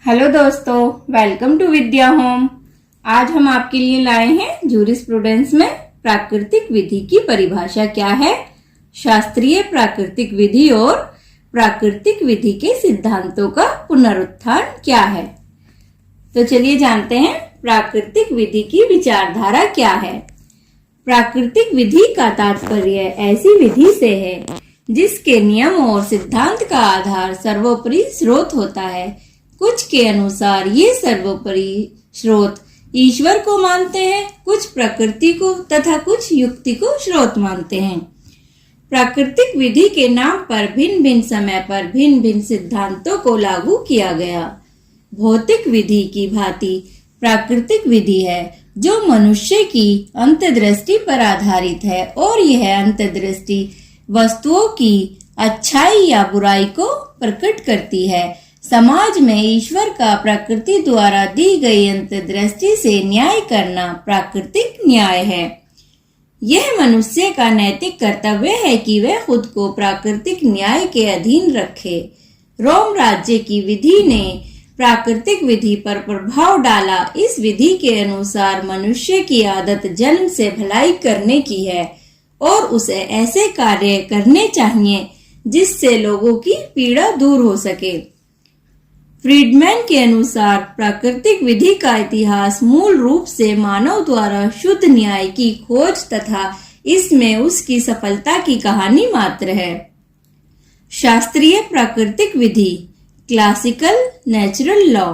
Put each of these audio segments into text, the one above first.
Hello दोस्तों, welcome to Vidya home. आज हम आपके लिए लाए हैं जूरिस्प्रूडेंस में प्राकृतिक विधि की परिभाषा क्या है, शास्त्रीय प्राकृतिक विधि और प्राकृतिक विधि के सिद्धांतों का पुनरुत्थान क्या है। तो चलिए जानते हैं प्राकृतिक विधि की विचारधारा क्या है। प्राकृतिक विधि का तात्पर्य ऐसी विधि से है जिसके नियम और सिद्धांत का आधार सर्वोपरि स्रोत होता है। कुछ के अनुसार ये सर्वोपरि स्रोत ईश्वर को मानते हैं, कुछ प्रकृति को तथा कुछ युक्ति को स्रोत मानते हैं। प्राकृतिक विधि के नाम पर भिन्न भिन्न समय पर भिन्न भिन्न सिद्धांतों को लागू किया गया। भौतिक विधि की भांति प्राकृतिक विधि है जो मनुष्य की अंतर्दृष्टि पर आधारित है और यह अंतर्दृष्टि वस्तुओं की अच्छाई या बुराई को प्रकट करती है। समाज में ईश्वर का प्रकृति द्वारा दी गई अंतर्दृष्टि से न्याय करना प्राकृतिक न्याय है। यह मनुष्य का नैतिक कर्तव्य है कि वह खुद को प्राकृतिक न्याय के अधीन रखे। रोम राज्य की विधि ने प्राकृतिक विधि पर प्रभाव डाला। इस विधि के अनुसार मनुष्य की आदत जन्म से भलाई करने की है और उसे ऐसे कार्य करने चाहिए जिससे लोगों की पीड़ा दूर हो सके। फ्रीडमैन के अनुसार प्राकृतिक विधि का इतिहास मूल रूप से मानव द्वारा शुद्ध न्याय की खोज तथा इसमें उसकी सफलता की कहानी मात्र है। शास्त्रीय प्राकृतिक विधि, क्लासिकल नेचुरल लॉ।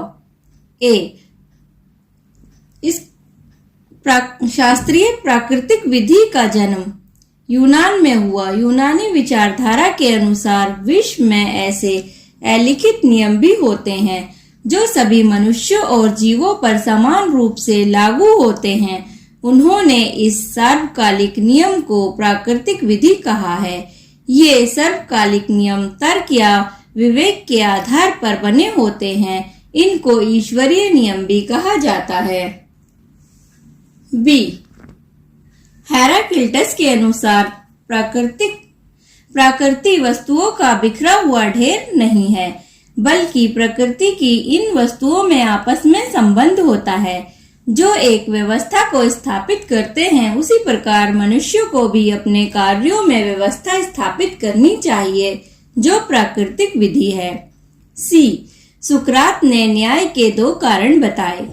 शास्त्रीय प्राकृतिक विधि का जन्म यूनान में हुआ। यूनानी विचारधारा के अनुसार विश्व में ऐसे अलिखित नियम भी होते हैं जो सभी मनुष्यों और जीवों पर समान रूप से लागू होते हैं। उन्होंने इस सर्वकालिक नियम को प्राकृतिक विधि कहा है। ये सर्वकालिक नियम तर्क या विवेक के आधार पर बने होते हैं। इनको ईश्वरीय नियम भी कहा जाता है। हेराक्लिटस के अनुसार प्रकृति वस्तुओं का बिखरा हुआ ढेर नहीं है, बल्कि प्रकृति की इन वस्तुओं में आपस में संबंध होता है जो एक व्यवस्था को स्थापित करते हैं। उसी प्रकार मनुष्य को भी अपने कार्यों में व्यवस्था स्थापित करनी चाहिए जो प्राकृतिक विधि है। सुकरात ने न्याय के दो कारण बताए,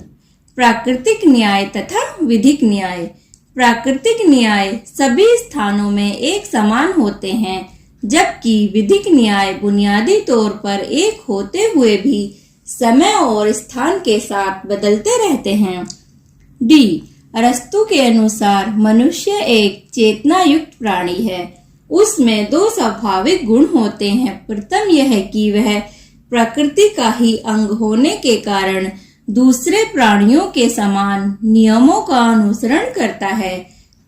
प्राकृतिक न्याय तथा विधिक न्याय। प्राकृतिक न्याय सभी स्थानों में एक समान होते हैं, जबकि विधिक न्याय बुनियादी तौर पर एक होते हुए भी समय और स्थान के साथ बदलते रहते हैं। अरस्तु के अनुसार मनुष्य एक चेतना युक्त प्राणी है। उसमें दो स्वाभाविक गुण होते हैं। प्रथम यह कि वह प्रकृति का ही अंग होने के कारण दूसरे प्राणियों के समान नियमों का अनुसरण करता है,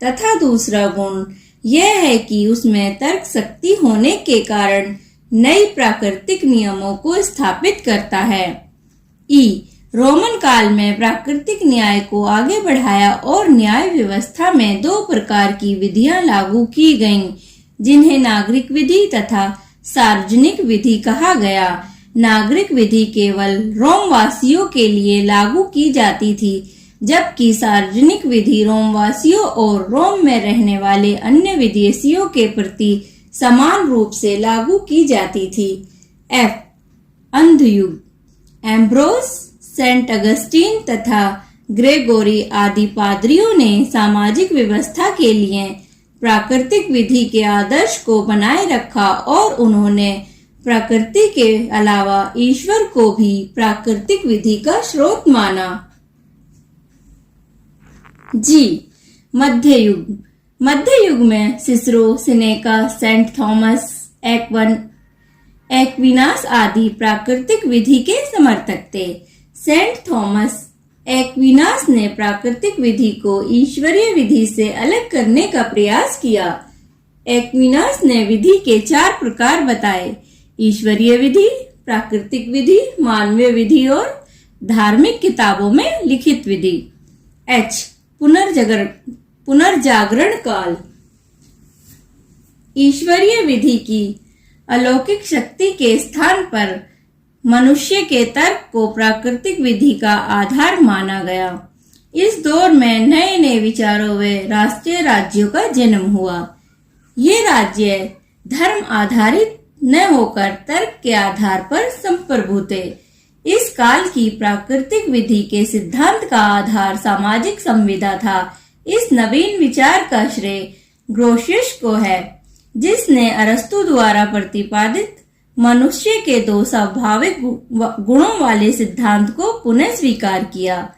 तथा दूसरा गुण यह है कि उसमें तर्क शक्ति होने के कारण नई प्राकृतिक नियमों को स्थापित करता है। रोमन काल में प्राकृतिक न्याय को आगे बढ़ाया और न्याय व्यवस्था में दो प्रकार की विधियां लागू की गईं, जिन्हें नागरिक विधि तथा सार्वजनिक विधि कहा गया। नागरिक विधि केवल रोम वासियों के लिए लागू की जाती थी, जबकि सार्वजनिक विधि रोम वासियों और रोम में रहने वाले अन्य विदेशियों के प्रति समान रूप से लागू की जाती थी। अंधयुग। एम्ब्रोस, सेंट अगस्टीन तथा ग्रेगोरी आदि पादरियों ने सामाजिक व्यवस्था के लिए प्राकृतिक विधि के आदर्श को बनाए रखा और उन्होंने प्रकृति के अलावा ईश्वर को भी प्राकृतिक विधि का स्रोत माना। मध्य युग। मध्य युग में Cicero, Seneca, Saint Thomas Aquinas आदि प्राकृतिक विधि के समर्थक थे। सेंट थॉमस एक्विनास ने प्राकृतिक विधि को ईश्वरीय विधि से अलग करने का प्रयास किया। एक्विनास ने विधि के 4 प्रकार बताए, ईश्वरीय विधि, प्राकृतिक विधि, मानवीय विधि और धार्मिक किताबों में लिखित विधि। पुनर्जागरण काल। ईश्वरीय विधि की अलौकिक शक्ति के स्थान पर मनुष्य के तर्क को प्राकृतिक विधि का आधार माना गया। इस दौर में नए नए विचारों व राष्ट्रीय राज्यों का जन्म हुआ। ये राज्य धर्म आधारित न होकर तर्क के आधार पर संप्रभु थे। इस काल की प्राकृतिक विधि के सिद्धांत का आधार सामाजिक संविदा था। इस नवीन विचार का श्रेय ग्रोशियस को है, जिसने अरस्तु द्वारा प्रतिपादित मनुष्य के दो स्वाभाविक गुणों वाले सिद्धांत को पुनः स्वीकार किया।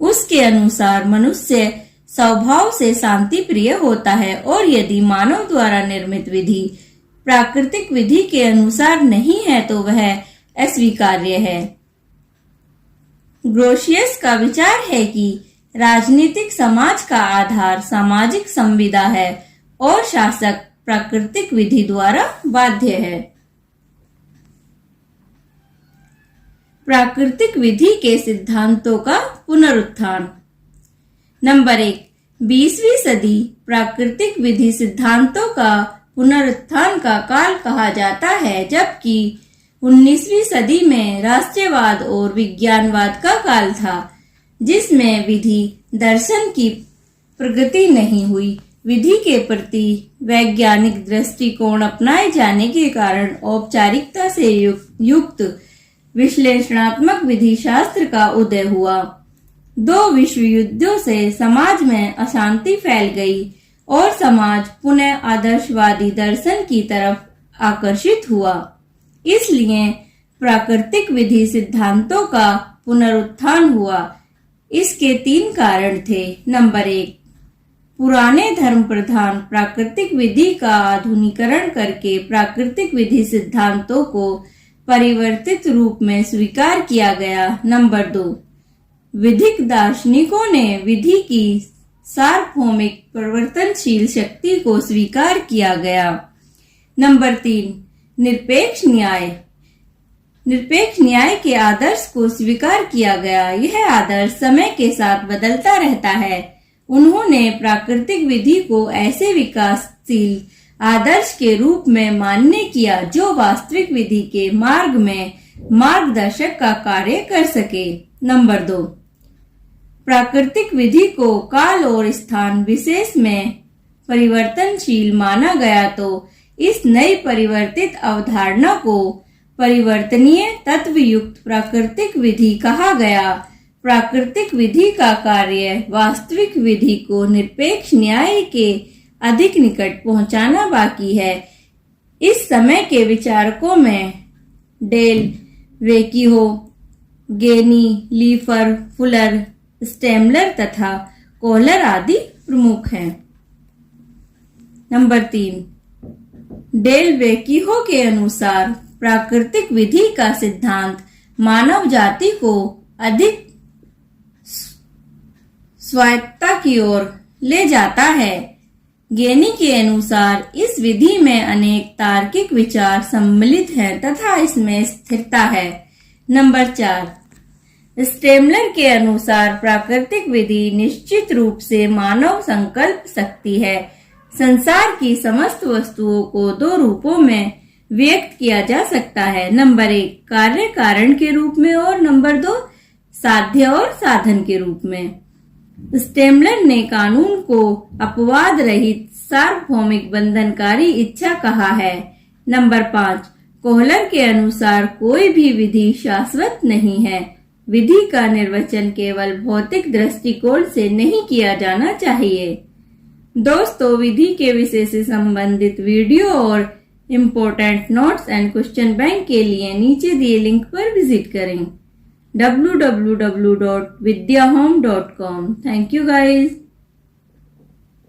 उसके अनुसार मनुष्य स्वभाव से शांति प्रिय होता है और यदि मानव द्वारा निर्मित विधि प्राकृतिक विधि के अनुसार नहीं है तो वह अस्वीकार्य है। ग्रोशियस का विचार है कि राजनीतिक समाज का आधार सामाजिक संविदा है और शासक प्राकृतिक विधि द्वारा बाध्य है। प्राकृतिक विधि के सिद्धांतों का पुनरुत्थान। नंबर 1, 20वीं सदी प्राकृतिक विधि सिद्धांतों का पुनरुत्थान का काल कहा जाता है, जबकि 19वीं सदी में राष्ट्रवाद और विज्ञानवाद का काल था, जिसमें विधि दर्शन की प्रगति नहीं हुई। विधि के प्रति वैज्ञानिक दृष्टिकोण अपनाए जाने के कारण औपचारिकता से युक्त विश्लेषणात्मक विधि शास्त्र का उदय हुआ। 2 विश्व युद्धों से समाज में अशांति फैल गई और समाज पुनः आदर्शवादी दर्शन की तरफ आकर्षित हुआ। इसलिए प्राकृतिक विधि सिद्धांतों का पुनरुत्थान हुआ। इसके 3 कारण थे। नंबर 1, पुराने धर्म प्रधान प्राकृतिक विधि का आधुनिकीकरण करके प्राकृतिक विधि सिद्धांतों को परिवर्तित रूप में स्वीकार किया गया। नंबर 2, विधिक दार्शनिकों ने विधि की सार्वभौमिक परिवर्तनशील शक्ति को स्वीकार किया गया। नंबर 3, निरपेक्ष न्याय के आदर्श को स्वीकार किया गया। यह आदर्श समय के साथ बदलता रहता है। उन्होंने प्राकृतिक विधि को ऐसे विकासशील आदर्श के रूप में मान्य किया जो वास्तविक विधि के मार्ग में मार्गदर्शक का कार्य कर सके। नंबर 2, प्राकृतिक विधि को काल और स्थान विशेष में परिवर्तनशील माना गया, तो इस नई परिवर्तित अवधारणा को परिवर्तनीय तत्व युक्त प्राकृतिक विधि कहा गया। प्राकृतिक विधि का कार्य वास्तविक विधि को निरपेक्ष न्याय के अधिक निकट पहुंचाना बाकी है। इस समय के विचारकों में डेल, वेकीहो, गेनी, लीफर, फुलर, स्टेमलर तथा कोहलर आदि प्रमुख हैं। नंबर 3, डेल वेकीहो के अनुसार प्राकृतिक विधि का सिद्धांत मानव जाति को अधिक स्वायत्तता की ओर ले जाता है। गेनी के अनुसार इस विधि में अनेक तार्किक विचार सम्मिलित हैं तथा इसमें स्थिरता है। नंबर 4, स्टेमलर के अनुसार प्राकृतिक विधि निश्चित रूप से मानव संकल्प शक्ति है। संसार की समस्त वस्तुओं को 2 रूपों में व्यक्त किया जा सकता है। नंबर 1, कार्य कारण के रूप में और नंबर 2, साध्य और साधन के रूप में। स्टेमलर ने कानून को अपवाद रहित सार्वभौमिक बंधनकारी इच्छा कहा है। नंबर 5, कोहलर के अनुसार कोई भी विधि शाश्वत नहीं है। विधि का निर्वचन केवल भौतिक दृष्टिकोण से नहीं किया जाना चाहिए। दोस्तों, विधि के विषय से संबंधित वीडियो और important notes and question bank के लिए नीचे दिए लिंक पर विजिट करें www.vidyahome.com। Thank you guys.